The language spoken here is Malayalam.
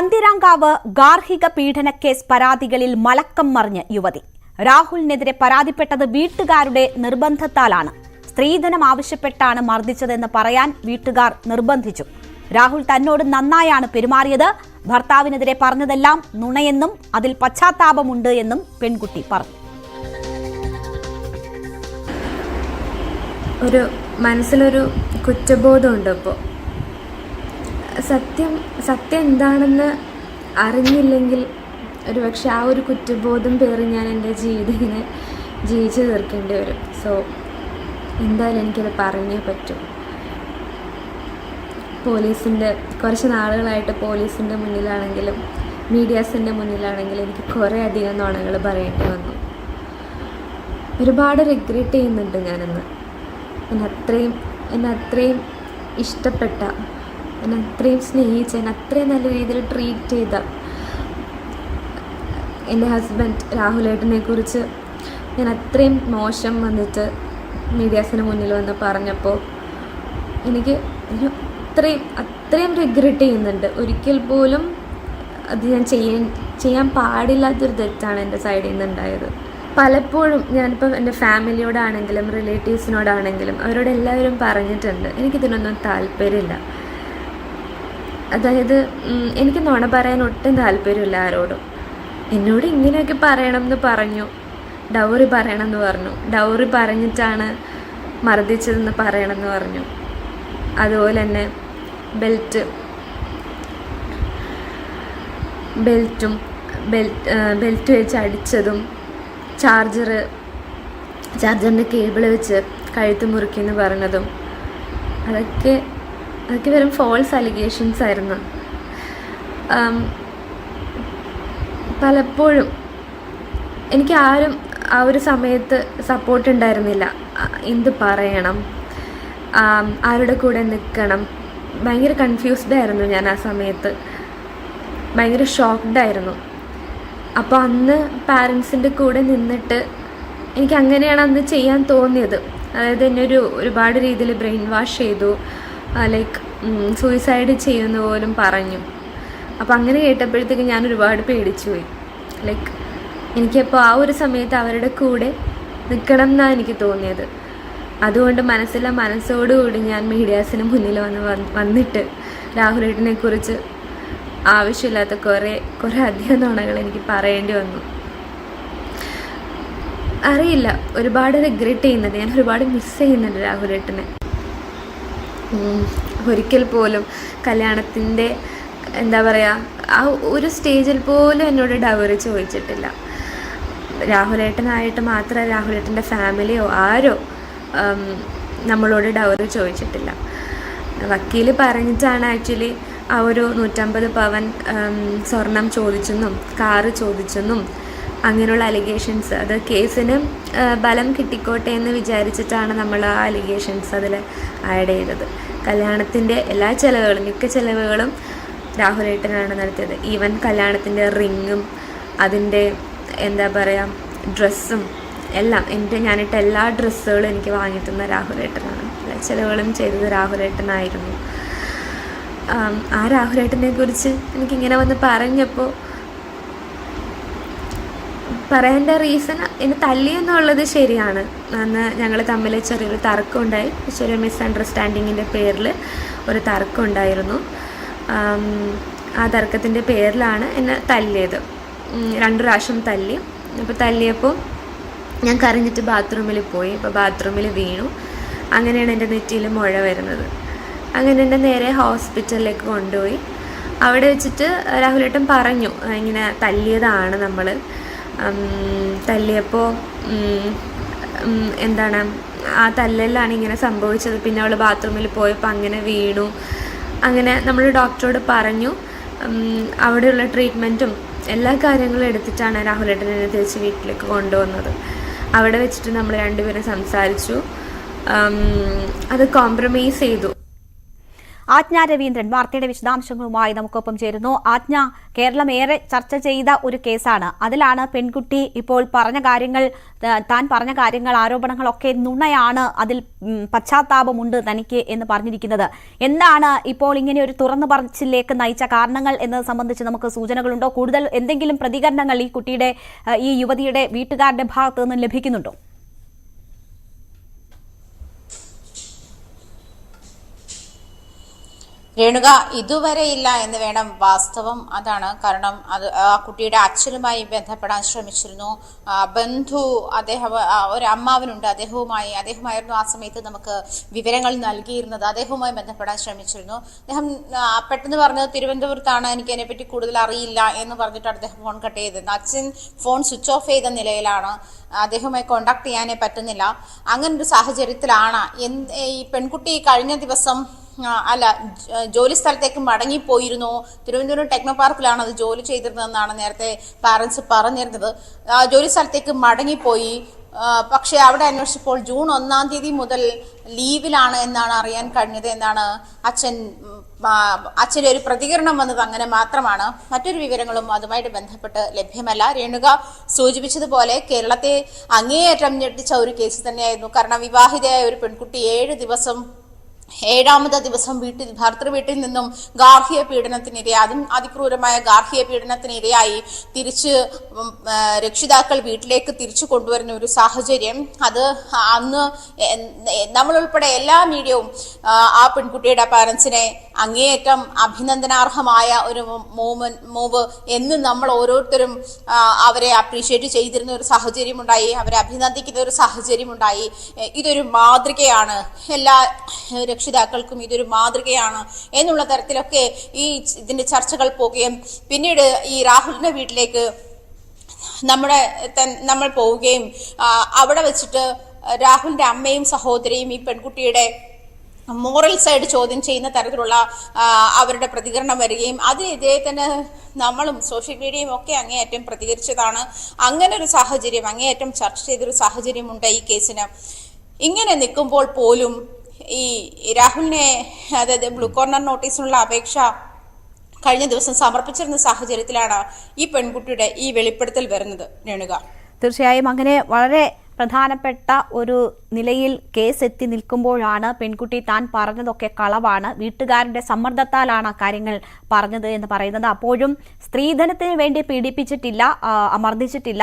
പന്തിരാങ്കാവ് ഗാർഹിക പീഡനക്കേസ് പരാതികളിൽ മലക്കം മറിഞ്ഞ് യുവതി. രാഹുലിനെതിരെ പരാതിപ്പെട്ടത് വീട്ടുകാരുടെ നിർബന്ധത്താലാണ്. സ്ത്രീധനം ആവശ്യപ്പെട്ടാണ് മർദ്ദിച്ചതെന്ന് പറയാൻ വീട്ടുകാർ നിർബന്ധിച്ചു. രാഹുൽ തന്നോട് നന്നായാണ് പെരുമാറിയത്. ഭർത്താവിനെതിരെ പറഞ്ഞതെല്ലാം നുണയെന്നും അതിൽ പശ്ചാത്താപമുണ്ട് എന്നും പെൺകുട്ടി പറഞ്ഞു. ഒരു മനസ്സിലൊരു കുറ്റബോധമുണ്ട്. ഇപ്പോൾ സത്യം എന്താണെന്ന് അറിഞ്ഞില്ലെങ്കിൽ ഒരുപക്ഷെ ആ ഒരു കുറ്റബോധം പേറി ഞാൻ എൻ്റെ ജീവിതം ഇങ്ങനെ ജീവിച്ചു തീർക്കേണ്ടി വരും. സോ എന്തായാലും എനിക്കത് പറഞ്ഞേ പറ്റും. പോലീസിൻ്റെ കുറച്ച് നാളുകളായിട്ട് പോലീസിൻ്റെ മുന്നിലാണെങ്കിലും മീഡിയാസിൻ്റെ മുന്നിലാണെങ്കിലും എനിക്ക് കുറേ അധികം നുണകൾ പറയേണ്ടി വന്നു. ഒരുപാട് റിഗ്രറ്റ് ചെയ്യുന്നുണ്ട് ഞാനിന്ന്. എന്നെ അത്രയും ഇഷ്ടപ്പെട്ട, എന്നെ അത്രയും സ്നേഹിച്ച, എന്നെ അത്രയും നല്ല രീതിയിൽ ട്രീറ്റ് ചെയ്ത എൻ്റെ ഹസ്ബൻഡ് രാഹുലേട്ടനെ കുറിച്ച് ഞാൻ അത്രയും മോശം വന്നിട്ട് മീഡിയാസിന് മുന്നിൽ വന്ന് പറഞ്ഞപ്പോൾ എനിക്ക് അത്രയും റിഗ്രറ്റ് ചെയ്യുന്നുണ്ട്. ഒരിക്കൽ പോലും അത് ഞാൻ ചെയ്യാൻ പാടില്ലാത്തൊരു തെറ്റാണ് എൻ്റെ സൈഡിൽ നിന്ന് ഉണ്ടായത്. പലപ്പോഴും ഞാനിപ്പം എൻ്റെ ഫാമിലിയോടാണെങ്കിലും റിലേറ്റീവ്സിനോടാണെങ്കിലും അവരോട് എല്ലാവരും പറഞ്ഞിട്ടുണ്ട്, എനിക്കിതിനൊന്നും താല്പര്യമില്ല. അതായത് എനിക്ക് നുണ പറയാൻ ഒട്ടും താല്പര്യമില്ല ആരോടും. എന്നോട് ഇങ്ങനെയൊക്കെ പറയണം എന്ന് പറഞ്ഞു, ഡൗറി പറയണം എന്ന് പറഞ്ഞു, ഡൗറി പറഞ്ഞിട്ടാണ് മർദ്ദിച്ചതെന്ന് പറയണമെന്ന് പറഞ്ഞു. അതുപോലെ തന്നെ ബെൽറ്റ് വെച്ച് അടിച്ചതും ചാർജറിൻ്റെ കേബിൾ വെച്ച് കഴുത്ത് മുറുക്കിയെന്ന് പറഞ്ഞതും അതൊക്കെ വെറും ഫോൾസ് അലിഗേഷൻസ് ആയിരുന്നു. പലപ്പോഴും എനിക്ക് ആരും ആ ഒരു സമയത്ത് സപ്പോർട്ട് ഉണ്ടായിരുന്നില്ല. എന്ത് പറയണം, ആരുടെ കൂടെ നിൽക്കണം, ഭയങ്കര കൺഫ്യൂസ്ഡ് ആയിരുന്നു ഞാൻ ആ സമയത്ത്. ഭയങ്കര ഷോക്ക്ഡായിരുന്നു. അപ്പോൾ അന്ന് പാരൻസിൻ്റെ കൂടെ നിന്നിട്ട് എനിക്ക് അങ്ങനെയാണ് അന്ന് ചെയ്യാൻ തോന്നിയത്. അതായത് എന്നെ ഒരുപാട് രീതിയിൽ ബ്രെയിൻ വാഷ് ചെയ്തു. ലൈക്ക് സൂയിസൈഡ് ചെയ്യുന്ന പോലും പറഞ്ഞു. അപ്പോൾ അങ്ങനെ കേട്ടപ്പോഴത്തേക്ക് ഞാൻ ഒരുപാട് പേടിച്ചു പോയി. ലൈക്ക് എനിക്കപ്പോൾ ആ ഒരു സമയത്ത് അവരുടെ കൂടെ നിൽക്കണം എന്നാണ് എനിക്ക് തോന്നിയത്. അതുകൊണ്ട് മനസ്സോടുകൂടി ഞാൻ മീഡിയാസിന് മുന്നിൽ വന്നിട്ട് രാഹുലേട്ടനെ കുറിച്ച് ആവശ്യമില്ലാത്ത കുറേ അധികം നുണകൾ എനിക്ക് പറയേണ്ടി വന്നു. അറിയില്ല, ഒരുപാട് റിഗ്രറ്റ് ചെയ്യുന്നുണ്ട്. ഞാൻ ഒരുപാട് മിസ് ചെയ്യുന്നുണ്ട് രാഹുലേട്ടനെ. ഒരിക്കൽ പോലും കല്യാണത്തിൻ്റെ എന്താ പറയുക, ആ ഒരു സ്റ്റേജിൽ പോലും എന്നോട് ഡൗറി ചോദിച്ചിട്ടില്ല. രാഹുലേട്ടനായിട്ട് മാത്രമല്ല, രാഹുലേട്ടൻ്റെ ഫാമിലിയോ ആരോ നമ്മളോട് ഡൗറി ചോദിച്ചിട്ടില്ല. വക്കീൽ പറഞ്ഞിട്ടാണ് ആക്ച്വലി ആ ഒരു 150 പവൻ സ്വർണം ചോദിച്ചെന്നും കാറ് ചോദിച്ചെന്നും അങ്ങനെയുള്ള അലിഗേഷൻസ്, അത് കേസിന് ബലം കിട്ടിക്കോട്ടെ എന്ന് വിചാരിച്ചിട്ടാണ് നമ്മൾ ആ അലിഗേഷൻസ് അതിൽ ആഡ് ചെയ്തത്. കല്യാണത്തിൻ്റെ എല്ലാ ചിലവുകളും, മിക്ക ചിലവുകളും രാഹുലേട്ടനാണ് നടത്തിയത്. ഈവൻ കല്യാണത്തിൻ്റെ റിങ്ങും അതിൻ്റെ എന്താ പറയുക ഡ്രസ്സും എല്ലാം, ഞാനിട്ട എല്ലാ ഡ്രസ്സുകളും എനിക്ക് വാങ്ങിയിട്ടുന്ന രാഹുലേട്ടനാണ്. എല്ലാ ചിലവുകളും ചെയ്തത് രാഹുലേട്ടനായിരുന്നു. ആ രാഹുലേട്ടനെ കുറിച്ച് എനിക്കിങ്ങനെ വന്ന് പറഞ്ഞപ്പോൾ പറയേണ്ട റീസൺ, എന്നെ തല്ലിയെന്നുള്ളത് ശരിയാണ്. അന്ന് ഞങ്ങൾ തമ്മിൽ ചെറിയൊരു തർക്കം ഉണ്ടായി. ചെറിയൊരു മിസ്അണ്ടർസ്റ്റാൻഡിങ്ങിൻ്റെ പേരിൽ ഒരു തർക്കം ഉണ്ടായിരുന്നു. ആ തർക്കത്തിൻ്റെ പേരിലാണ് എന്നെ തല്ലിയത്. 2 പ്രാവശ്യം തല്ലി. അപ്പോൾ തല്ലിയപ്പോൾ ഞാൻ കരഞ്ഞിട്ട് ബാത്റൂമിൽ പോയി. അപ്പോൾ ബാത്റൂമിൽ വീണു. അങ്ങനെയാണ് എൻ്റെ നെറ്റിയിൽ മുഴ വരുന്നത്. അങ്ങനെ എൻ്റെ നേരെ ഹോസ്പിറ്റലിലേക്ക് കൊണ്ടുപോയി. അവിടെ വെച്ചിട്ട് രാഹുലേട്ടൻ പറഞ്ഞു, ഇങ്ങനെ തല്ലിയതാണ് നമ്മൾ. തല്ലിയപ്പോൾ എന്താണ് ആ തല്ലലിലാണ് ഇങ്ങനെ സംഭവിച്ചത്. പിന്നെ അവൾ ബാത്റൂമിൽ പോയപ്പോൾ അങ്ങനെ വീണു. അങ്ങനെ നമ്മൾ ഡോക്ടറോട് പറഞ്ഞു. അവിടെയുള്ള ട്രീറ്റ്മെൻറ്റും എല്ലാ കാര്യങ്ങളും എടുത്തിട്ടാണ് രാഹുലേട്ടനെ തിരിച്ച് വീട്ടിലേക്ക് കൊണ്ടുവന്നത്. അവിടെ വെച്ചിട്ട് നമ്മൾ രണ്ടുപേരും സംസാരിച്ചു. അത് കോംപ്രമൈസ് ചെയ്തു. ആജ്ഞ രവീന്ദ്രൻ വാർത്തയുടെ വിശദാംശങ്ങളുമായി നമുക്കൊപ്പം ചേരുന്നു. ആജ്ഞ, കേരളം ഏറെ ചർച്ച ചെയ്ത ഒരു കേസാണ്. അതിലാണ് പെൺകുട്ടി ഇപ്പോൾ പറഞ്ഞ കാര്യങ്ങൾ, താൻ പറഞ്ഞ കാര്യങ്ങൾ, ആരോപണങ്ങളൊക്കെ നുണയാണ്, അതിൽ പശ്ചാത്താപമുണ്ട് തനിക്ക് എന്ന് പറഞ്ഞിരിക്കുന്നത്. എന്താണ് ഇപ്പോൾ ഇങ്ങനെ ഒരു തുറന്നു പറച്ചിലേക്ക് നയിച്ച കാരണങ്ങൾ എന്നത് സംബന്ധിച്ച് നമുക്ക് സൂചനകളുണ്ടോ? കൂടുതൽ എന്തെങ്കിലും പ്രതികരണങ്ങൾ ഈ യുവതിയുടെ വീട്ടുകാരുടെ ഭാഗത്ത് നിന്ന് ലഭിക്കുന്നുണ്ടോ? രേണുക, ഇതുവരെ ഇല്ല എന്ന് വേണം. വാസ്തവം അതാണ്. കാരണം ആ കുട്ടിയുടെ അച്ഛനുമായി ബന്ധപ്പെടാൻ ശ്രമിച്ചിരുന്നു. ബന്ധു, അദ്ദേഹം ഒരു അമ്മാവനുണ്ട്, അദ്ദേഹമായിരുന്നു ആ സമയത്ത് നമുക്ക് വിവരങ്ങൾ നൽകിയിരുന്നത്. അദ്ദേഹവുമായി ബന്ധപ്പെടാൻ ശ്രമിച്ചിരുന്നു. അദ്ദേഹം പെട്ടെന്ന് പറഞ്ഞത് തിരുവനന്തപുരത്താണ്, എനിക്ക് അതിനെപ്പറ്റി കൂടുതൽ അറിയില്ല എന്ന് പറഞ്ഞിട്ടാണ് അദ്ദേഹം ഫോൺ കട്ട് ചെയ്തത്. അച്ഛൻ ഫോൺ സ്വിച്ച് ഓഫ് ചെയ്ത നിലയിലാണ്, അദ്ദേഹവുമായി കോണ്ടാക്ട് ചെയ്യാനേ പറ്റുന്നില്ല. അങ്ങനൊരു സാഹചര്യത്തിലാണ് ഈ പെൺകുട്ടി കഴിഞ്ഞ ദിവസം ജോലി സ്ഥലത്തേക്ക് മടങ്ങിപ്പോയിരുന്നു. തിരുവനന്തപുരം ടെക്നോ പാർക്കിലാണ് അത് ജോലി ചെയ്തിരുന്നതെന്നാണ് നേരത്തെ പാരന്റ്സ് പറഞ്ഞിരുന്നത്. ജോലി സ്ഥലത്തേക്ക് മടങ്ങിപ്പോയി. പക്ഷെ അവിടെ അന്വേഷിച്ചപ്പോൾ ജൂൺ 1-ാം തീയതി മുതൽ ലീവിലാണ് എന്നാണ് അറിയാൻ കഴിഞ്ഞത് എന്നാണ് അച്ഛൻ്റെ ഒരു പ്രതികരണം വന്നത്. അങ്ങനെ മാത്രമാണ്. മറ്റൊരു വിവരങ്ങളും അതുമായിട്ട് ബന്ധപ്പെട്ട് ലഭ്യമല്ല. രേണുക സൂചിപ്പിച്ചതുപോലെ കേരളത്തെ അങ്ങേയറ്റം ഞെട്ടിച്ച ഒരു കേസ് തന്നെയായിരുന്നു. കാരണം വിവാഹിതയായ ഒരു പെൺകുട്ടി 7ാമത്തെ ദിവസം ഭർത്തൃ വീട്ടിൽ നിന്നും ഗാർഹിക പീഡനത്തിനിരയായി, അതും അതിക്രൂരമായ ഗാർഹിക പീഡനത്തിനിരയായി തിരിച്ച് രക്ഷിതാക്കൾ വീട്ടിലേക്ക് തിരിച്ചു കൊണ്ടുവരുന്ന ഒരു സാഹചര്യം. അത് അന്ന് നമ്മളുൾപ്പെടെ എല്ലാ മീഡിയവും ആ പെൺകുട്ടിയുടെ പാരന്റ്സിനെ അങ്ങേയറ്റം അഭിനന്ദനാർഹമായ ഒരു മൂവ് എന്ന് നമ്മൾ ഓരോരുത്തരും അവരെ അപ്രീഷിയേറ്റ് ചെയ്തിരുന്ന ഒരു സാഹചര്യം ഉണ്ടായി, അവരെ അഭിനന്ദിക്കുന്ന ഒരു സാഹചര്യം ഉണ്ടായി. ഇതൊരു മാതൃകയാണ്, എല്ലാ രക്ഷിതാക്കൾക്കും ഇതൊരു മാതൃകയാണ് എന്നുള്ള തരത്തിലൊക്കെ ഇതിന്റെ ചർച്ചകൾ പോവുകയും പിന്നീട് ഈ രാഹുലിന്റെ വീട്ടിലേക്ക് നമ്മൾ പോവുകയും അവിടെ വെച്ചിട്ട് രാഹുലിന്റെ അമ്മയും സഹോദരിയും ഈ പെൺകുട്ടിയുടെ മോറൽ സൈഡ് ചോദ്യം ചെയ്യുന്ന തരത്തിലുള്ള അവരുടെ പ്രതികരണം വരികയും അതിനെതിരെ തന്നെ നമ്മളും സോഷ്യൽ മീഡിയയും ഒക്കെ അങ്ങേയറ്റം പ്രതികരിച്ചതാണ്. അങ്ങനെ ഒരു സാഹചര്യം, അങ്ങേയറ്റം ചർച്ച ചെയ്തൊരു സാഹചര്യം ഉണ്ട് ഈ കേസിന്. ഇങ്ങനെ നിൽക്കുമ്പോൾ പോലും ഈ രാഹുലിനെ, അതായത് ബ്ലൂ കോർണർ നോട്ടീസിനുള്ള അപേക്ഷ കഴിഞ്ഞ ദിവസം സമർപ്പിച്ചിരുന്ന സാഹചര്യത്തിലാണ് ഈ പെൺകുട്ടിയുടെ ഈ വെളിപ്പെടുത്തൽ വരുന്നത്. രേണുക, തീർച്ചയായും അങ്ങനെ വളരെ പ്രധാനപ്പെട്ട ഒരു നിലയിൽ കേസ് എത്തി നിൽക്കുമ്പോഴാണ് പെൺകുട്ടി താൻ പറഞ്ഞതൊക്കെ കളവാണ്, വീട്ടുകാരുടെ സമ്മർദ്ദത്താലാണ് കാര്യങ്ങൾ പറഞ്ഞത് എന്ന് പറയുന്നത്. അപ്പോഴും സ്ത്രീധനത്തിന് വേണ്ടി പീഡിപ്പിച്ചിട്ടില്ല, മർദ്ദിച്ചിട്ടില്ല.